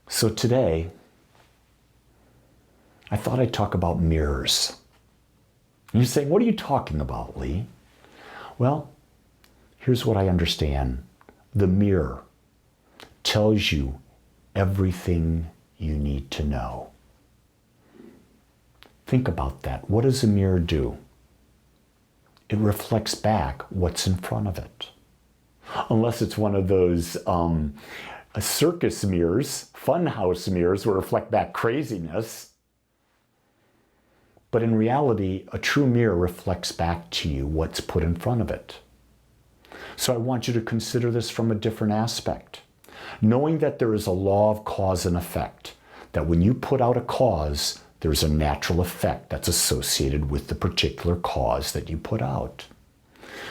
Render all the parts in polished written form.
So today, I thought I'd talk about mirrors. And you're saying, what are you talking about, Lee? Well, here's what I understand. The mirror tells you everything you need to know. Think about that. What does a mirror do? It reflects back what's in front of it. Unless it's one of those circus mirrors, funhouse mirrors, will reflect back craziness. But in reality, a true mirror reflects back to you what's put in front of it. So I want you to consider this from a different aspect. Knowing that there is a law of cause and effect, that when you put out a cause, there's a natural effect that's associated with the particular cause that you put out.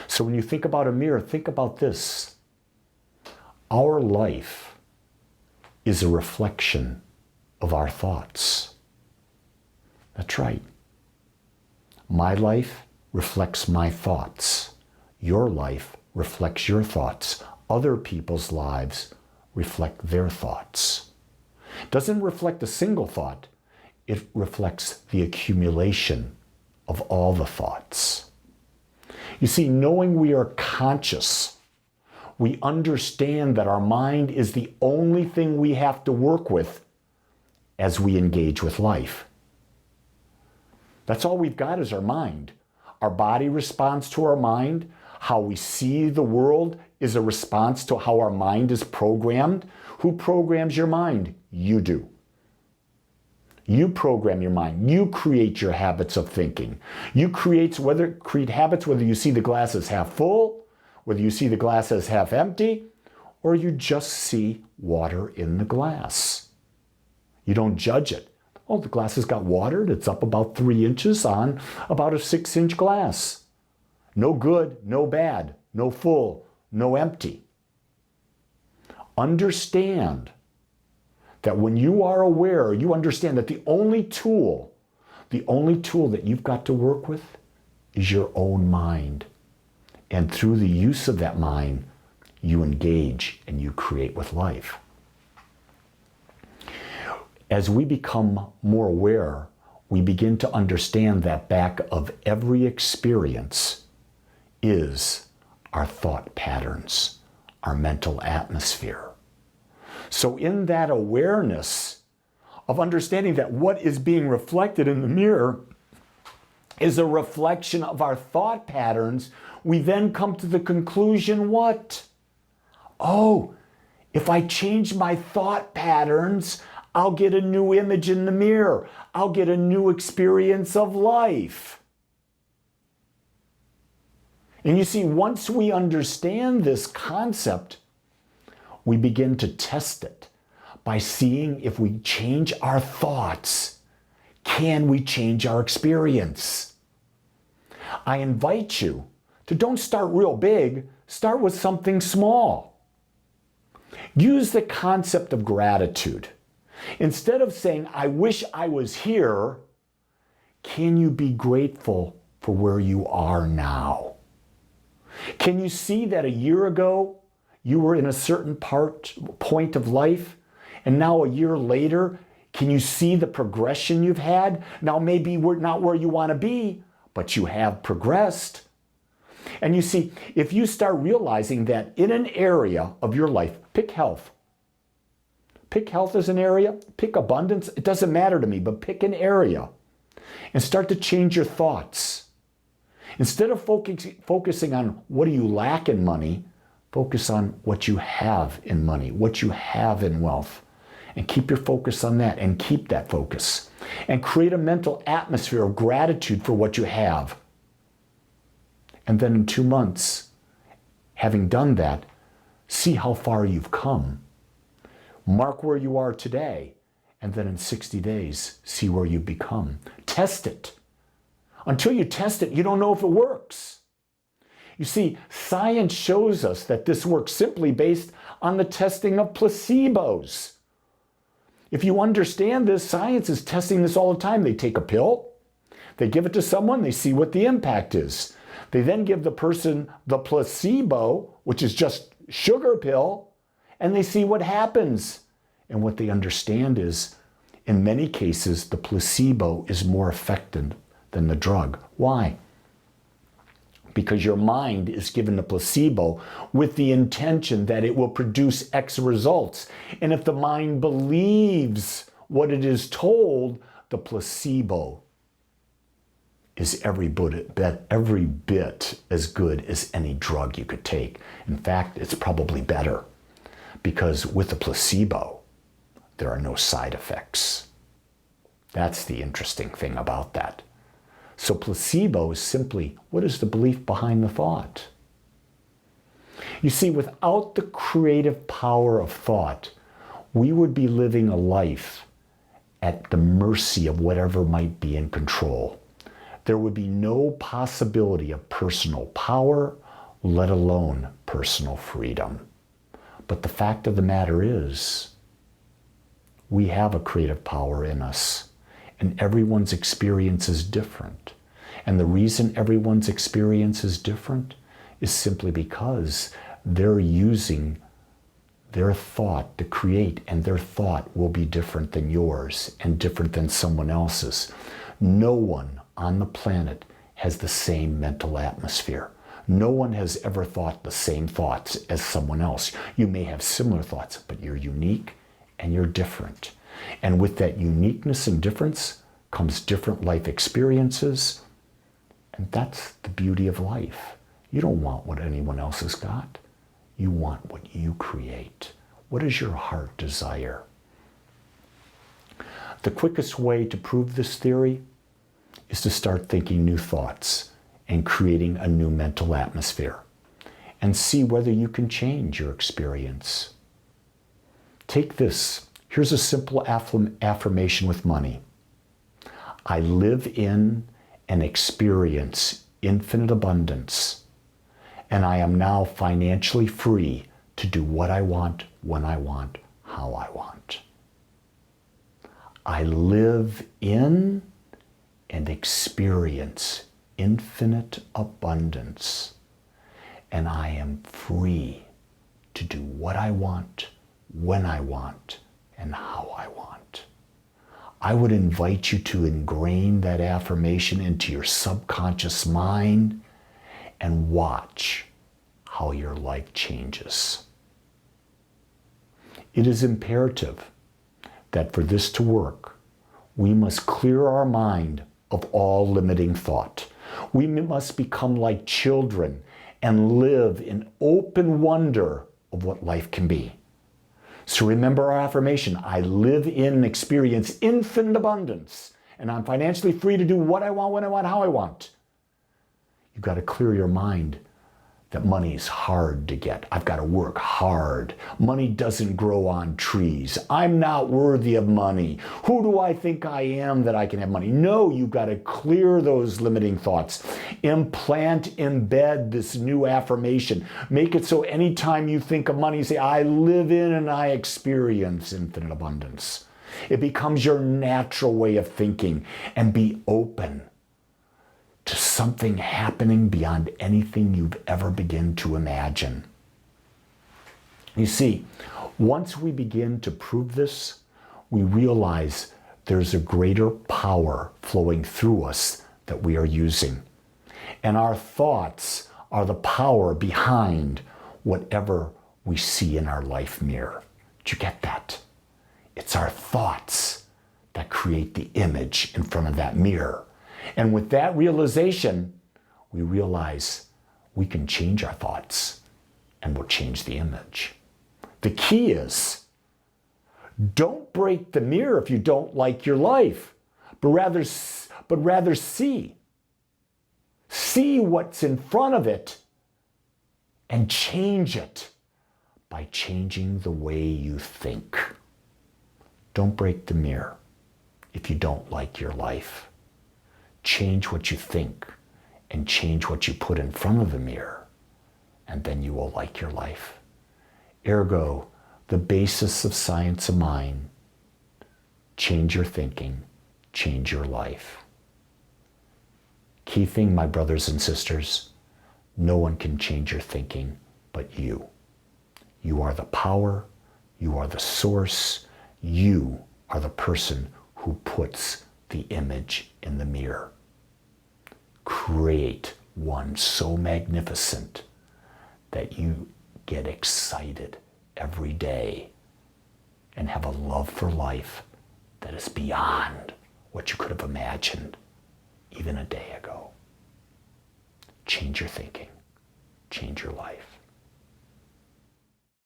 So when you think about a mirror, think about this. Our life is a reflection of our thoughts. That's right. My life reflects my thoughts. Your life reflects your thoughts. Other people's lives reflect their thoughts. It doesn't reflect a single thought. It reflects the accumulation of all the thoughts. You see, knowing we are conscious, we understand that our mind is the only thing we have to work with as we engage with life. That's all we've got is our mind. Our body responds to our mind. How we see the world is a response to how our mind is programmed. Who programs your mind? You do. You program your mind. You create your habits of thinking. You create habits whether you see the glass as half full, whether you see the glass as half empty, or you just see water in the glass. You don't judge it. Oh, the glass has got water. It's up about 3 inches on about a 6-inch glass. No good, no bad, no full, no empty. Understand that when you are aware, you understand that the only tool that you've got to work with is your own mind. And through the use of that mind, you engage and you create with life. As we become more aware, we begin to understand that back of every experience is our thought patterns, our mental atmosphere. So in that awareness of understanding that what is being reflected in the mirror is a reflection of our thought patterns, we then come to the conclusion, what? Oh, if I change my thought patterns, I'll get a new image in the mirror. I'll get a new experience of life. And you see, once we understand this concept, we begin to test it by seeing if we change our thoughts, can we change our experience? I invite you to don't start real big, start with something small. Use the concept of gratitude. Instead of saying, I wish I was here, can you be grateful for where you are now? Can you see that a year ago you were in a certain point of life, and now a year later, can you see the progression you've had? Now maybe we're not where you want to be, but you have progressed. And you see, if you start realizing that in an area of your life, pick health. Pick health as an area, pick abundance, it doesn't matter to me, but pick an area and start to change your thoughts. Instead of focusing on what do you lack in money, focus on what you have in money, what you have in wealth, and keep your focus on that and keep that focus and create a mental atmosphere of gratitude for what you have. And then in 2 months, having done that, see how far you've come. Mark where you are today, and then in 60 days, see where you've become. Test it. Until you test it, you don't know if it works. You see, science shows us that this works simply based on the testing of placebos. If you understand this, science is testing this all the time. They take a pill, they give it to someone, they see what the impact is. They then give the person the placebo, which is just sugar pill, and they see what happens. And what they understand is, in many cases, the placebo is more effective than the drug. Why? Because your mind is given the placebo with the intention that it will produce X results. And if the mind believes what it is told, the placebo is every bit as good as any drug you could take. In fact, it's probably better, because with the placebo, there are no side effects. That's the interesting thing about that. So placebo is simply, what is the belief behind the thought? You see, without the creative power of thought, we would be living a life at the mercy of whatever might be in control. There would be no possibility of personal power, let alone personal freedom. But the fact of the matter is, we have a creative power in us, and everyone's experience is different. And the reason everyone's experience is different is simply because they're using their thought to create, and their thought will be different than yours and different than someone else's. No one on the planet has the same mental atmosphere. No one has ever thought the same thoughts as someone else. You may have similar thoughts, but you're unique and you're different. And with that uniqueness and difference comes different life experiences. And that's the beauty of life. You don't want what anyone else has got. You want what you create. What does your heart desire? The quickest way to prove this theory is to start thinking new thoughts and creating a new mental atmosphere, and see whether you can change your experience. Take this. Here's a simple affirmation with money. I live in and experience infinite abundance, and I am now financially free to do what I want, when I want, how I want. I live in and experience infinite abundance, and I am free to do what I want, when I want, and how I want. I would invite you to ingrain that affirmation into your subconscious mind and watch how your life changes. It is imperative that for this to work, we must clear our mind of all limiting thought. We must become like children and live in open wonder of what life can be. So remember our affirmation, I live in and experience infinite abundance, and I'm financially free to do what I want, when I want, how I want. You've got to clear your mind that money is hard to get. I've got to work hard. Money doesn't grow on trees. I'm not worthy of money. Who do I think I am that I can have money? No, you've got to clear those limiting thoughts. Embed this new affirmation. Make it so anytime you think of money, you say, I live in and I experience infinite abundance. It becomes your natural way of thinking, and be open to something happening beyond anything you've ever begun to imagine. You see, once we begin to prove this, we realize there's a greater power flowing through us that we are using. And our thoughts are the power behind whatever we see in our life mirror. Did you get that? It's our thoughts that create the image in front of that mirror. And with that realization, we realize we can change our thoughts and we'll change the image. The key is, don't break the mirror if you don't like your life, but rather see. See what's in front of it and change it by changing the way you think. Don't break the mirror if you don't like your life. Change what you think and change what you put in front of the mirror, and then you will like your life. Ergo, the basis of science of mind, change your thinking, change your life. Key thing, my brothers and sisters, no one can change your thinking but you. You are the power, you are the source, You are the person who puts the image in the mirror. Create one so magnificent that you get excited every day and have a love for life that is beyond what you could have imagined even a day ago. Change your thinking. Change your life.